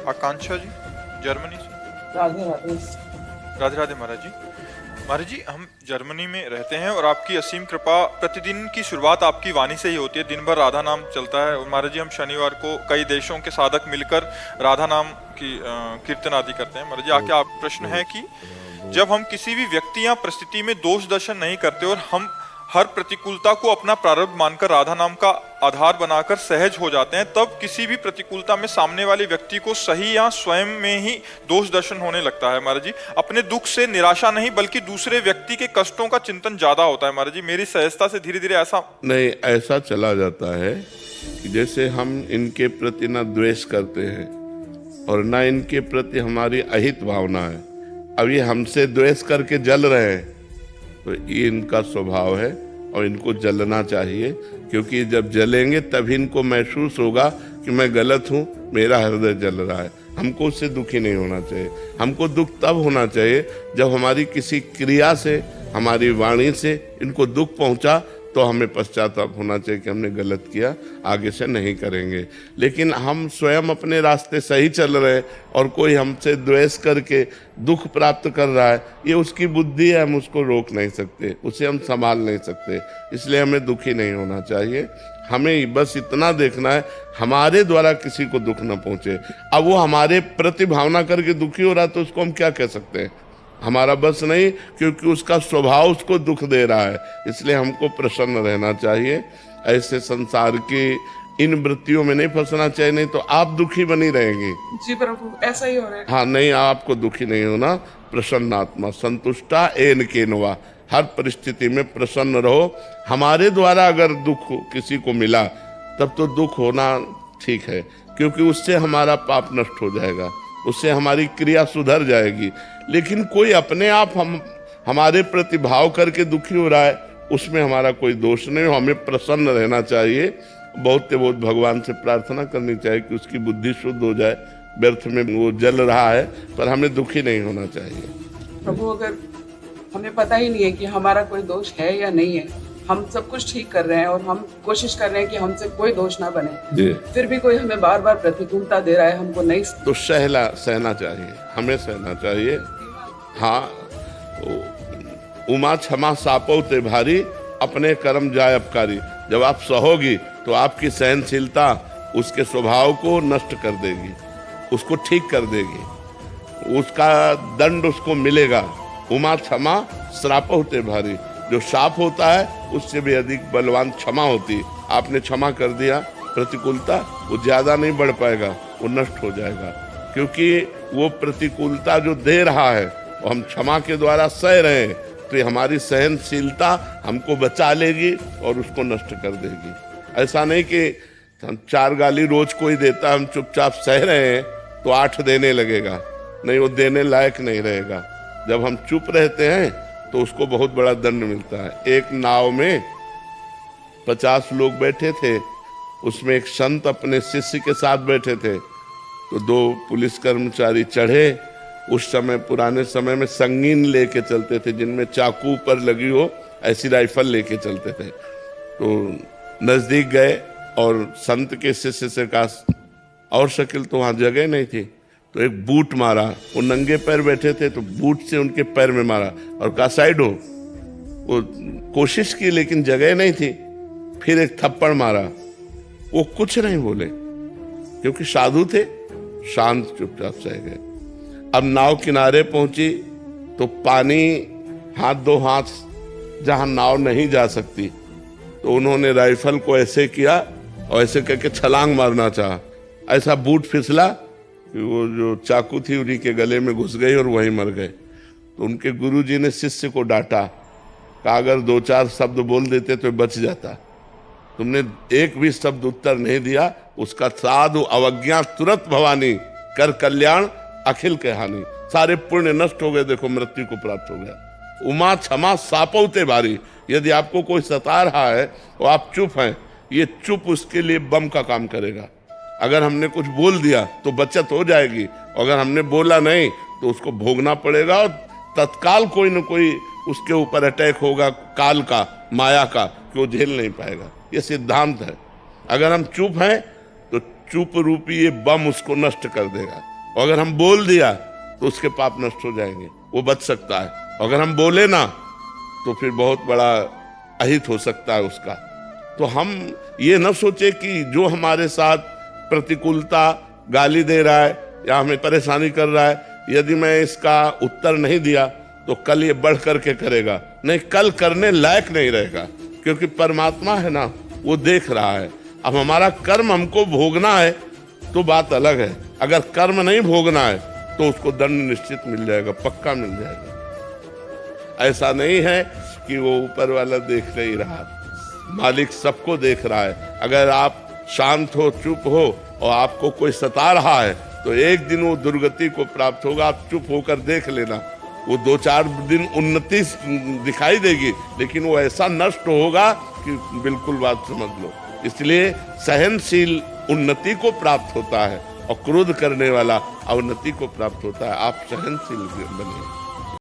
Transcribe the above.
आकांक्षा जी, Germany से। राधे राधे। राधे राधे महाराज जी। महाराज जी, हम Germany में रहते हैं और आपकी असीम कृपा, प्रतिदिन की शुरुआत आपकी वाणी से ही होती है। दिन भर राधा नाम चलता है और महाराज जी हम शनिवार को कई देशों के साधक मिलकर राधा नाम की कीर्तन आदि करते हैं। महाराज जी, आके आप प्रश्न है कि जब हम किसी भी व्यक्ति या परिस्थिति में दोष दर्शन नहीं करते और हम हर प्रतिकूलता को अपना प्रारब्ध मानकर राधा नाम का आधार बनाकर सहज हो जाते हैं, तब किसी भी प्रतिकूलता में सामने वाले व्यक्ति को सही या स्वयं में ही दोष दर्शन होने लगता है। महाराज जी, अपने दुख से निराशा नहीं बल्कि दूसरे व्यक्ति के कष्टों का चिंतन ज्यादा होता है। महाराज जी, मेरी सहजता से धीरे धीरे ऐसा नहीं, ऐसा चला जाता है कि जैसे हम इनके प्रति न द्वेष करते हैं और न इनके प्रति हमारी अहित भावना है। अब ये हमसे द्वेष करके जल रहे हैं तो ये इनका स्वभाव है और इनको जलना चाहिए, क्योंकि जब जलेंगे तभी इनको महसूस होगा कि मैं गलत हूँ, मेरा हृदय जल रहा है। हमको उससे दुखी नहीं होना चाहिए। हमको दुख तब होना चाहिए जब हमारी किसी क्रिया से, हमारी वाणी से इनको दुख पहुँचा, तो हमें पश्चाताप होना चाहिए कि हमने गलत किया, आगे से नहीं करेंगे। लेकिन हम स्वयं अपने रास्ते सही चल रहे हैं और कोई हमसे द्वेष करके दुख प्राप्त कर रहा है, ये उसकी बुद्धि है, हम उसको रोक नहीं सकते, उसे हम संभाल नहीं सकते। इसलिए हमें दुखी नहीं होना चाहिए। हमें बस इतना देखना है हमारे द्वारा किसी को दुख न पहुंचे। अब वो हमारे प्रति भावना करके दुखी हो रहा है तो उसको हम क्या कह सकते हैं? हमारा बस नहीं, क्योंकि उसका स्वभाव उसको दुख दे रहा है। इसलिए हमको प्रसन्न रहना चाहिए। ऐसे संसार की इन वृत्तियों में नहीं फंसना चाहिए, नहीं तो आप दुखी बनी रहेंगी। जी प्रभु, ऐसा ही हो रहा है। हाँ, नहीं, आपको दुखी नहीं होना। प्रसन्न आत्मा संतुष्टा एन केनवा, हर परिस्थिति में प्रसन्न रहो। हमारे द्वारा अगर दुख किसी को मिला तब तो दुख होना ठीक है, क्योंकि उससे हमारा पाप नष्ट हो जाएगा, उससे हमारी क्रिया सुधर जाएगी। लेकिन कोई अपने आप हमारे प्रति भाव करके दुखी हो रहा है, उसमें हमारा कोई दोष नहीं हो। हमें प्रसन्न रहना चाहिए। बहुत से बहुत भगवान से प्रार्थना करनी चाहिए कि उसकी बुद्धि शुद्ध हो जाए। व्यर्थ में वो जल रहा है, पर हमें दुखी नहीं होना चाहिए। प्रभु, अगर हमें पता ही नहीं है कि हमारा कोई दोष है या नहीं है, हम सब कुछ ठीक कर रहे हैं और हम कोशिश कर रहे हैं कि हमसे कोई दोष ना बने जी, फिर भी कोई हमें बार बार प्रतिकूलता दे रहा है, हमको नहीं। तो सहना चाहिए, हमें सहना चाहिए। हाँ, उमा क्षमा सापो ते भारी, अपने कर्म जाय अपकारी। जब आप सहोगी तो आपकी सहनशीलता उसके स्वभाव को नष्ट कर देगी, उसको ठीक कर देगी, उसका दंड उसको मिलेगा। उमा क्षमा श्रापो ते भारी, जो शाप होता है उससे भी अधिक बलवान क्षमा होती है। आपने क्षमा कर दिया, प्रतिकूलता वो ज्यादा नहीं बढ़ पाएगा, वो नष्ट हो जाएगा, क्योंकि वो प्रतिकूलता जो दे रहा है वो हम क्षमा के द्वारा सह रहे हैं, तो ये हमारी सहनशीलता हमको बचा लेगी और उसको नष्ट कर देगी। ऐसा नहीं कि हम 4 गाली रोज कोई देता, हम चुपचाप सह रहे हैं तो 8 देने लगेगा, नहीं, वो देने लायक नहीं रहेगा। जब हम चुप रहते हैं तो उसको बहुत बड़ा दंड मिलता है। एक नाव में 50 लोग बैठे थे, उसमें एक संत अपने शिष्य के साथ बैठे थे, तो 2 पुलिस कर्मचारी चढ़े। उस समय, पुराने समय में संगीन लेके चलते थे, जिनमें चाकू पर लगी हो ऐसी राइफल लेके चलते थे। तो नजदीक गए और संत के शिष्य से कहा, और शकील तो वहां जगह नहीं थी, तो एक बूट मारा। वो नंगे पैर बैठे थे तो बूट से उनके पैर में मारा और कहा साइड हो। वो कोशिश की लेकिन जगह नहीं थी। फिर एक थप्पड़ मारा, वो कुछ नहीं बोले, क्योंकि साधु थे, शांत चुपचाप सह गए। अब नाव किनारे पहुंची तो पानी हाथ 2 हाथ जहां नाव नहीं जा सकती, तो उन्होंने राइफल को ऐसे किया और ऐसे करके छलांग मारना चाहा। ऐसा बूट फिसला, वो जो चाकू थी उन्हीं के गले में घुस गई और वहीं मर गए। तो उनके गुरुजी ने शिष्य को डांटा, कहा अगर 2-4 शब्द बोल देते तो बच जाता, तुमने एक भी शब्द उत्तर नहीं दिया, उसका साधु अवज्ञा तुरंत भवानी, कर कल्याण अखिल के हानि। सारे पुण्य नष्ट हो गए, देखो मृत्यु को प्राप्त हो गया। उमा क्षमा सापौते भारी, यदि आपको कोई सता रहा है और आप चुप हैं, ये चुप उसके लिए बम का काम करेगा। अगर हमने कुछ बोल दिया तो बचत हो जाएगी, अगर हमने बोला नहीं तो उसको भोगना पड़ेगा और तत्काल कोई न कोई उसके ऊपर अटैक होगा, काल का, माया का, कि वो झेल नहीं पाएगा। ये सिद्धांत है। अगर हम चुप हैं तो चुप रूपी ये बम उसको नष्ट कर देगा। और अगर हम बोल दिया तो उसके पाप नष्ट हो जाएंगे, वो बच सकता है। अगर हम बोले ना तो फिर बहुत बड़ा अहित हो सकता है उसका। तो हम ये न सोचे कि जो हमारे साथ प्रतिकूलता, गाली दे रहा है या हमें परेशानी कर रहा है, यदि मैं इसका उत्तर नहीं दिया तो कल ये बढ़ करके करेगा। नहीं, कल करने लायक नहीं रहेगा, क्योंकि परमात्मा है ना, वो देख रहा है। अब हमारा कर्म हमको भोगना है तो बात अलग है, अगर कर्म नहीं भोगना है तो उसको दंड निश्चित मिल जाएगा, पक्का मिल जाएगा। ऐसा नहीं है कि वो ऊपर वाला देख नहीं रहा, मालिक सबको देख रहा है। अगर आप शांत हो, चुप हो और आपको कोई सता रहा है तो एक दिन वो दुर्गति को प्राप्त होगा। आप चुप होकर देख लेना, वो 2-4 दिन उन्नति दिखाई देगी, लेकिन वो ऐसा नष्ट होगा कि बिल्कुल बात समझ लो। इसलिए सहनशील उन्नति को प्राप्त होता है और क्रोध करने वाला अवनति को प्राप्त होता है। आप सहनशील बनिए।